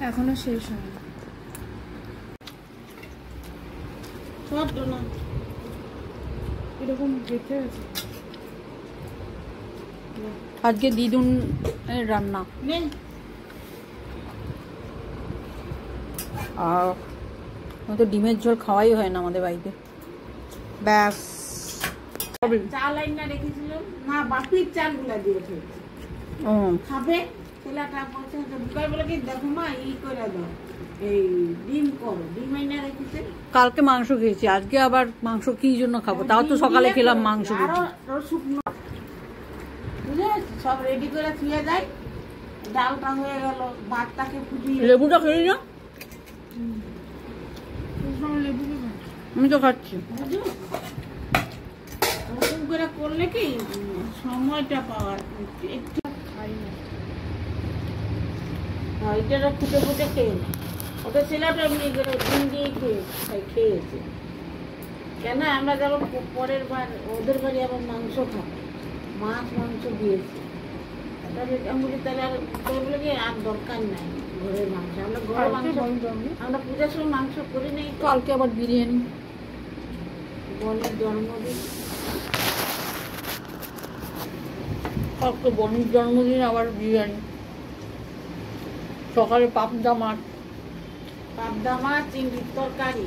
এখনো শেষ হয়নি। এরকম দেখে আছে আজকে দিদুন রান্না আর তো ডিমের ঝোল খাওয়াই হয় না আমাদের বাড়িতে। ব্যাস চাল আইনা রেখেছিলাম না, বাপির চালগুলা দিয়েছে খাবে ছেলেটা বলছে বুকাই বলে কি দেখো মা ই করে দাও এই ডিম করো, ডিম আইনা রেখেছে। কালকে মাংস খেয়েছি, আজকে আবার মাংস কি জন্য খাবো? তাও তো সকালে খেলাম মাংস। শুকনো বুঝে সব রেডি করে থুয়ে যায়, ডালটা হয়ে গেল, ভাতটাকে ফুটিয়ে লেবুটা খেয়ে না, লেবু আমি তো খাচ্ছি। ওরকম করে করলে কি সময়টা পাওয়ার একটু খাই না। এটা ফুটে ফুটে খেয়ে না, ওটা ছেলেটা এমনি করে ডিম দিয়ে খেয়েছে। কেন আমরা যেমন পরের বার ওদের বাড়ি আবার মাংস খাবো, মাছ মাংস দিয়েছে, তাহলে আর বলে কি আর দরকার নাই ঘরের মাংস। আমরা ঘরের মাংস আমরা পূজার সময় মাংস করি নাই। কালকে আবার বিরিয়ানি, বোনের জন্মদিন, কালকে বোনের জন্মদিন আবার বিরিয়ানি। সকালে পাবদা মাছ, চিংড়ির তরকারি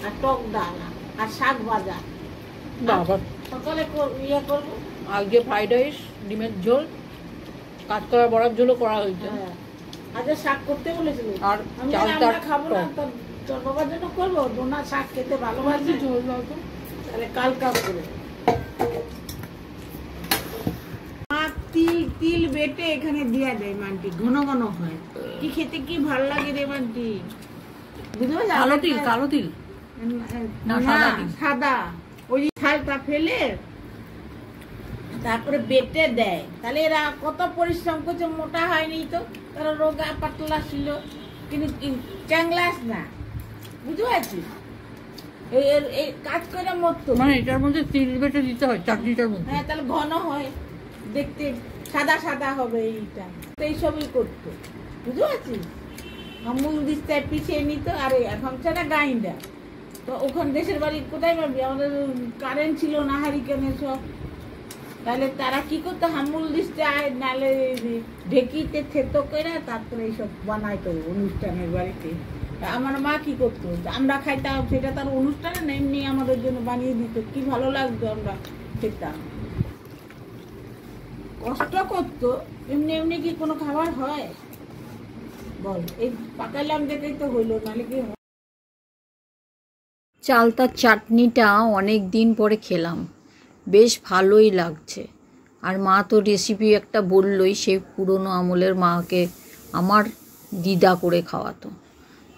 আর টক ডাল আর শাক ভাজা। বাবা সকালে ইয়ে করবো। আজকে ফ্রাইড রাইস, ডিমের ঝোল, কাঁচকলা বড়ার ঝোলও করা হয়েছে। আজকে শাক করতে বলেছিল, আর আমি চালটা খাবো না, তোর বাবার জন্য করবো। ডোনা শাক খেতে ভালোবাসি, ঝোল দাও তো। তাহলে কালকা করে তিল বেটে এখানে দিয়া দেয় মানটি, ঘন ঘন হয়। কি খেতে কি ভালো লাগে রে মানটি, বুঝতে পারছি। কালো তিল, কালো তিল না সাদা, ওই ছালটা ফেলে তারপরে বেটে দেয়। তাহলে এরা কত পরিশ্রম করছে, মোটা হয়নি তো, তারা রোগা পাতলা ছিল, কিন্তু চ্যাংলাস না, বুঝতে পারছিস। এই কাজ করে মরতো, মানে এটার মধ্যে তিল বেটে দিতে হয় চাটনিটার মধ্যে। হ্যাঁ, তাহলে ঘন হয় দেখতে, সাদা সাদা হবে। এইটা এইসবই করতো, বুঝতে পারছিস। আমুল দিস্তায় পিছিয়ে নিত, আর এখন সেটা গ্রাইন্ডার। তো ওখানে দেশের বাড়ি কোথায় পাবি, আমাদের কারেন্ট ছিল না, হারিকেনে সব। তাহলে তারা কি করতো, হামুল দিস্তায় নালে ঢেকিতে থেতো করে তারপরে এইসব বানাইতো অনুষ্ঠানের বাড়িতে। আমার মা কি করতো, আমরা খাইতাম, সেটা তার অনুষ্ঠানে না, এমনি আমাদের জন্য বানিয়ে দিত, কি ভালো লাগতো, আমরা খেতাম। কষ্ট করতো, এমনি এমনি কি কোনো খাবার হয় বল? এই পাকাইলাম দেখেই তো হইলো, নাহলে কি হয়? চালতার চাটনিটা অনেক দিন পরে খেলাম, বেশ ভালোই লাগছে। আর মা তো রেসিপি একটা বললই, সেই পুরনো আমলের মাকে আমার দিদা করে খাওয়াতো।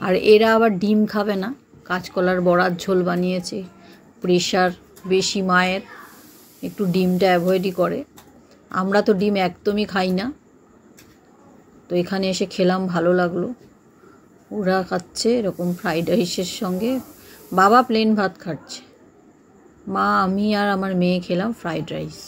আর এরা আবার ডিম খাবে না, কাঁচকলার বড়ার ঝোল বানিয়েছে। প্রেশার বেশি মায়ের, একটু ডিমটা অ্যাভয়েডই করে। আমরা তো ডিম একদমই খাই না, তো এখানে এসে খেলাম, ভালো লাগলো। ওরা খাচ্ছে এরকম ফ্রাইড রাইসের সঙ্গে, বাবা প্লেন ভাত খাচ্ছে, মা, আমি আর আমার মেয়ে খেলাম ফ্রাইড রাইস।